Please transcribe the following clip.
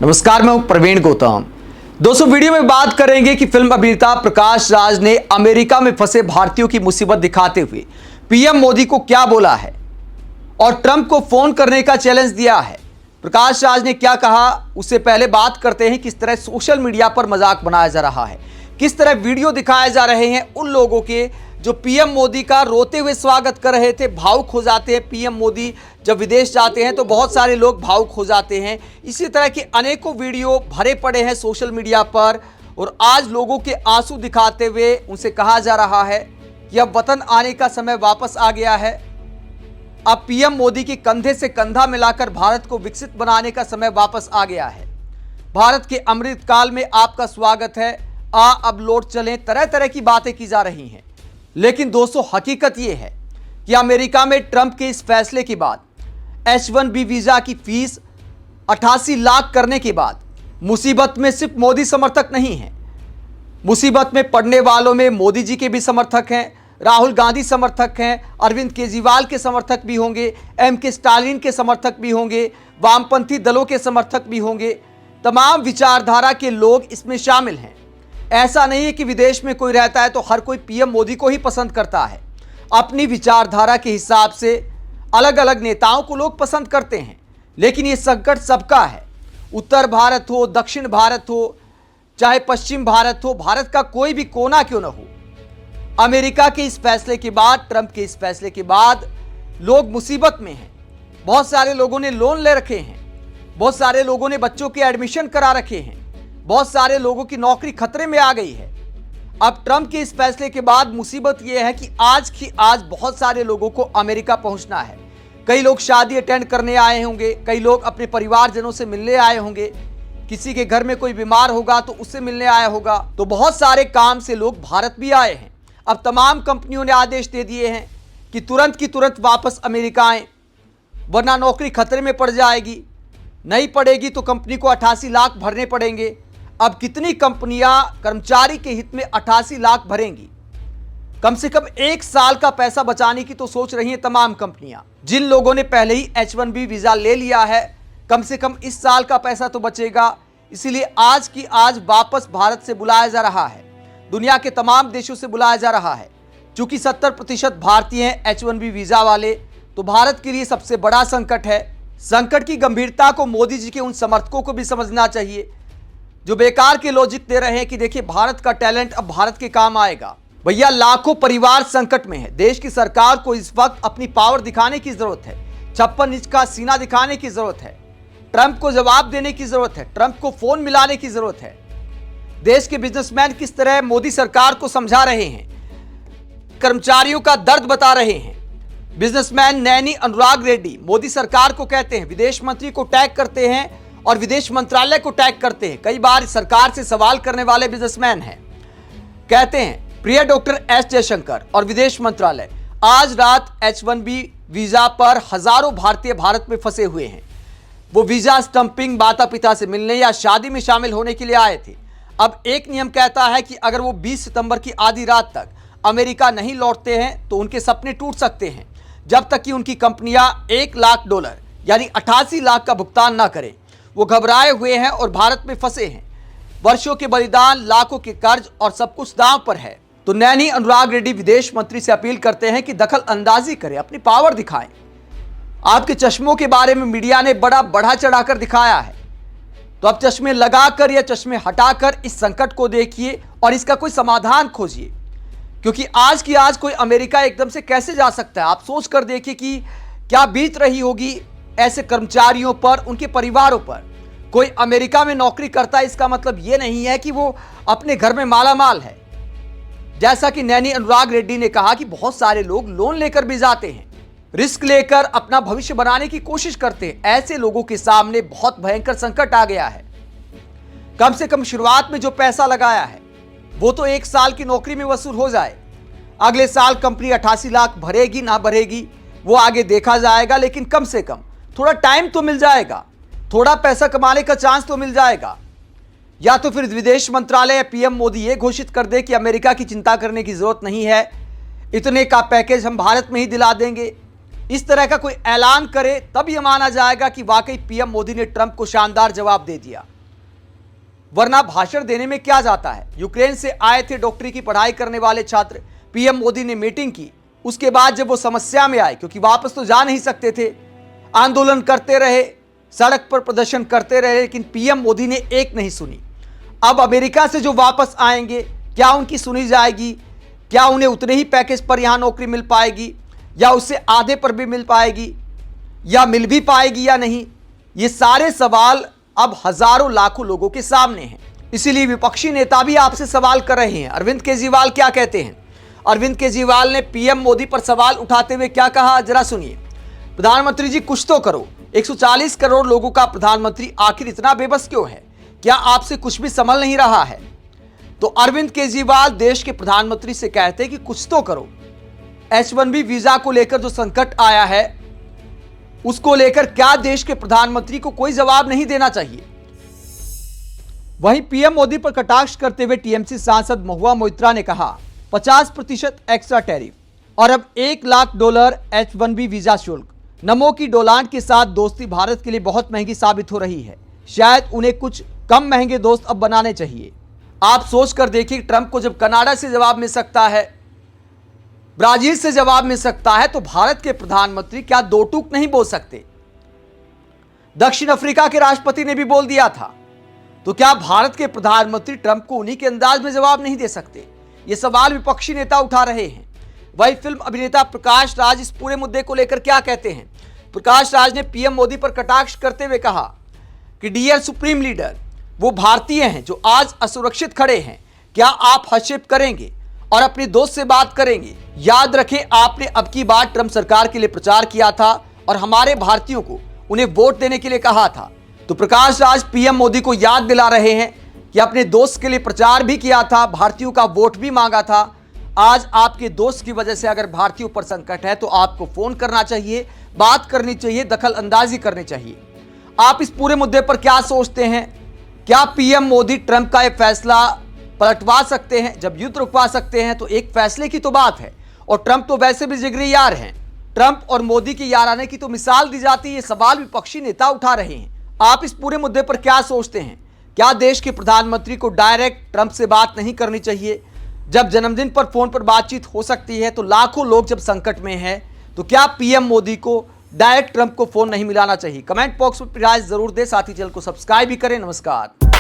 नमस्कार, मैं हूं प्रवीण गौतम। दोस्तों, वीडियो में बात करेंगे कि फिल्म अभिनेता प्रकाश राज ने अमेरिका में फंसे भारतीयों की मुसीबत दिखाते हुए पीएम मोदी को क्या बोला है और ट्रंप को फोन करने का चैलेंज दिया है। प्रकाश राज ने क्या कहा, उससे पहले बात करते हैं किस तरह सोशल मीडिया पर मजाक बनाया जा रहा है, किस तरह वीडियो दिखाए जा रहे हैं उन लोगों के जो पीएम मोदी का रोते हुए स्वागत कर रहे थे। भावुक हो जाते हैं पीएम मोदी जब विदेश जाते हैं तो बहुत सारे लोग भावुक हो जाते हैं। इसी तरह के अनेकों वीडियो भरे पड़े हैं सोशल मीडिया पर और आज लोगों के आंसू दिखाते हुए उनसे कहा जा रहा है कि अब वतन आने का समय वापस आ गया है। अब पीएम मोदी के कंधे से कंधा मिलाकर भारत को विकसित बनाने का समय वापस आ गया है। भारत के अमृत काल में आपका स्वागत है, अब लौट चलें। तरह तरह की बातें की जा रही हैं, लेकिन दोस्तों हकीकत यह है कि अमेरिका में ट्रंप के इस फैसले के बाद H-1B वीजा की फीस 88 लाख करने के बाद मुसीबत में सिर्फ मोदी समर्थक नहीं हैं। मुसीबत में पड़ने वालों में मोदी जी के भी समर्थक हैं, राहुल गांधी समर्थक हैं, अरविंद केजरीवाल के समर्थक भी होंगे, M.K. स्टालिन के समर्थक भी होंगे, वामपंथी दलों के समर्थक भी होंगे। तमाम विचारधारा के लोग इसमें शामिल हैं। ऐसा नहीं है कि विदेश में कोई रहता है तो हर कोई पीएम मोदी को ही पसंद करता है। अपनी विचारधारा के हिसाब से अलग अलग नेताओं को लोग पसंद करते हैं, लेकिन ये संकट सबका है। उत्तर भारत हो, दक्षिण भारत हो, चाहे पश्चिम भारत हो, भारत का कोई भी कोना क्यों न हो, अमेरिका के इस फैसले के बाद, ट्रंप के इस फैसले के बाद लोग मुसीबत में हैं। बहुत सारे लोगों ने लोन ले रखे हैं, बहुत सारे लोगों ने बच्चों के एडमिशन करा रखे हैं, बहुत सारे लोगों की नौकरी खतरे में आ गई है। अब ट्रंप के इस फैसले के बाद मुसीबत यह है कि आज बहुत सारे लोगों को अमेरिका पहुंचना है। कई लोग शादी अटेंड करने आए होंगे, कई लोग अपने परिवारजनों से मिलने आए होंगे, किसी के घर में कोई बीमार होगा तो उससे मिलने आया होगा। तो बहुत सारे काम से लोग भारत भी आए हैं। अब तमाम कंपनियों ने आदेश दे दिए हैं कि तुरंत की तुरंत वापस अमेरिका आएं, वरना नौकरी खतरे में पड़ जाएगी। नहीं पड़ेगी तो कंपनी को 88 लाख भरने पड़ेंगे। अब कितनी कंपनियां कर्मचारी के हित में 88 लाख भरेंगी? कम से कम एक साल का पैसा बचाने की तो सोच रही हैं तमाम कंपनियां। जिन लोगों ने पहले ही H-1B वीजा ले लिया है, कम से कम इस साल का पैसा तो बचेगा। इसीलिए आज की आज वापस भारत से बुलाया जा रहा है, दुनिया के तमाम देशों से बुलाया जा रहा है। चूंकि 70% भारतीय हैं H-1B वीजा वाले, तो भारत के लिए सबसे बड़ा संकट है। संकट की गंभीरता को मोदी जी के उन समर्थकों को भी समझना चाहिए जो बेकार के लॉजिक दे रहे हैं कि देखिए भारत का टैलेंट अब भारत के काम आएगा। भैया, लाखों परिवार संकट में है। देश की सरकार को इस वक्त अपनी पावर दिखाने की जरूरत है, 56 इंच का सीना दिखाने की जरूरत है, ट्रंप को जवाब देने की जरूरत है, ट्रंप को फोन मिलाने की जरूरत है। देश के बिजनेसमैन किस तरह मोदी सरकार को समझा रहे हैं, कर्मचारियों का दर्द बता रहे हैं। बिजनेसमैन नैनी अनुराग रेड्डी मोदी सरकार को कहते हैं, विदेश मंत्री को टैग करते हैं और विदेश मंत्रालय को टैग करते हैं। कई बार सरकार से सवाल करने वाले बिजनेसमैन हैं। कहते हैं, प्रिय डॉक्टर एस जयशंकर और विदेश मंत्रालय, आज रात H-1B वीजा पर हजारों भारतीय भारत में फंसे हुए हैं। वो वीजा स्टंपिंग, माता पिता से मिलने या शादी में शामिल होने के लिए आए थे। अब एक नियम कहता है कि अगर वो 20 सितंबर की आधी रात तक अमेरिका नहीं लौटते हैं तो उनके सपने टूट सकते हैं, जब तक कि उनकी कंपनियां $1 लाख यानी 88 लाख का भुगतान ना करें। वो घबराए हुए हैं और भारत में फंसे हैं। वर्षों के बलिदान, लाखों के कर्ज और सब कुछ दांव पर है। तो नैनी अनुराग रेड्डी विदेश मंत्री से अपील करते हैं कि दखल अंदाजी करें, अपनी पावर दिखाएं। आपके चश्मों के बारे में मीडिया ने बड़ा बढ़ा चढ़ाकर दिखाया है, तो अब चश्मे लगाकर या चश्मे हटाकर इस संकट को देखिए और इसका कोई समाधान खोजिए। क्योंकि आज की आज कोई अमेरिका एकदम से कैसे जा सकता है? आप सोच कर देखिए कि क्या बीत रही होगी ऐसे कर्मचारियों पर, उनके परिवारों पर। कोई अमेरिका में नौकरी करता है, इसका मतलब यह नहीं है कि वो अपने घर में मालामाल है। जैसा कि नैनी अनुराग रेड्डी ने कहा कि बहुत सारे लोग लोन लेकर भी जाते हैं, रिस्क लेकर अपना भविष्य बनाने की कोशिश करते हैं। ऐसे लोगों के सामने बहुत भयंकर संकट आ गया है। कम से कम शुरुआत में जो पैसा लगाया है वो तो एक साल की नौकरी में वसूल हो जाए। अगले साल कंपनी 88 लाख भरेगी ना भरेगी वो आगे देखा जाएगा, लेकिन कम से कम थोड़ा टाइम तो मिल जाएगा, थोड़ा पैसा कमाने का चांस तो मिल जाएगा। या तो फिर विदेश मंत्रालय या पीएम मोदी ये घोषित कर दे कि अमेरिका की चिंता करने की जरूरत नहीं है, इतने का पैकेज हम भारत में ही दिला देंगे। इस तरह का कोई ऐलान करे, तब यह माना जाएगा कि वाकई पीएम मोदी ने ट्रंप को शानदार जवाब दे दिया। वरना भाषण देने में क्या जाता है। यूक्रेन से आए थे डॉक्टरी की पढ़ाई करने वाले छात्र, पीएम मोदी ने मीटिंग की। उसके बाद जब वो समस्या में आए, क्योंकि वापस तो जा नहीं सकते थे, आंदोलन करते रहे, सड़क पर प्रदर्शन करते रहे, लेकिन पीएम मोदी ने एक नहीं सुनी। अब अमेरिका से जो वापस आएंगे, क्या उनकी सुनी जाएगी? क्या उन्हें उतने ही पैकेज पर यहां नौकरी मिल पाएगी, या उससे आधे पर भी मिल पाएगी, या मिल भी पाएगी या नहीं? ये सारे सवाल अब हजारों लाखों लोगों के सामने हैं। इसीलिए विपक्षी नेता भी आपसे सवाल कर रहे हैं। अरविंद केजरीवाल क्या कहते हैं? अरविंद केजरीवाल ने पीएम मोदी पर सवाल उठाते हुए क्या कहा, जरा सुनिए। प्रधानमंत्री जी कुछ तो करो, 140 करोड़ लोगों का प्रधानमंत्री आखिर इतना बेबस क्यों है? क्या आपसे कुछ भी संभल नहीं रहा है? तो अरविंद केजरीवाल देश के प्रधानमंत्री से कहते हैं कि कुछ तो करो। H1B वीजा को लेकर जो संकट आया है, उसको लेकर क्या देश के प्रधानमंत्री को कोई जवाब नहीं देना चाहिए? वहीं पीएम मोदी पर कटाक्ष करते हुए टीएमसी सांसद महुआ मोइत्रा ने कहा 50% एक्स्ट्रा टैरिफ और अब $1 लाख H1B वीजा शुल्क। नमो की डोलांड के साथ दोस्ती भारत के लिए बहुत महंगी साबित हो रही है। शायद उन्हें कुछ कम महंगे दोस्त अब बनाने चाहिए। आप सोच कर देखिए, ट्रंप को जब कनाडा से जवाब मिल सकता है, ब्राजील से जवाब मिल सकता है, तो भारत के प्रधानमंत्री क्या दो टूक नहीं बोल सकते? दक्षिण अफ्रीका के राष्ट्रपति ने भी बोल दिया था। तो क्या भारत के प्रधानमंत्री ट्रंप को उन्हीं के अंदाज में जवाब नहीं दे सकते? ये सवाल विपक्षी नेता उठा रहे हैं। वही फिल्म अभिनेता प्रकाश राज इस पूरे मुद्दे को लेकर क्या कहते हैं? प्रकाश राज ने पीएम मोदी पर कटाक्ष करते हुए कहा कि डियर सुप्रीम लीडर, वो भारतीय हैं जो आज असुरक्षित खड़े हैं। क्या आप हस्तक्षेप करेंगे और अपने दोस्त से बात करेंगे? याद रखें, आपने अब की बार ट्रंप सरकार के लिए प्रचार किया था और हमारे भारतीयों को उन्हें वोट देने के लिए कहा था। तो प्रकाश राज पीएम मोदी को याद दिला रहे हैं कि अपने दोस्त के लिए प्रचार भी किया था, भारतीयों का वोट भी मांगा था। आज आपके दोस्त की वजह से अगर भारतीयों पर संकट है तो आपको फोन करना चाहिए, बात करनी चाहिए, दखल अंदाजी करनी चाहिए। आप इस पूरे मुद्दे पर क्या सोचते हैं? क्या पीएम मोदी ट्रंप का एक फैसला पलटवा सकते हैं? जब युद्ध रुकवा सकते हैं तो एक फैसले की तो बात है, और ट्रंप तो वैसे भी जिगरी यार हैं। ट्रंप और मोदी की याराने की तो मिसाल दी जाती है। ये सवाल विपक्षी नेता उठा रहे हैं। आप इस पूरे मुद्दे पर क्या सोचते हैं? क्या देश के प्रधानमंत्री को डायरेक्ट ट्रंप से बात नहीं करनी चाहिए? जब जन्मदिन पर फोन पर बातचीत हो सकती है, तो लाखों लोग जब संकट में हैं, तो क्या पीएम मोदी को डायरेक्ट ट्रंप को फोन नहीं मिलाना चाहिए? कमेंट बॉक्स में राय जरूर दें, साथ ही चैनल को सब्सक्राइब भी करें। नमस्कार।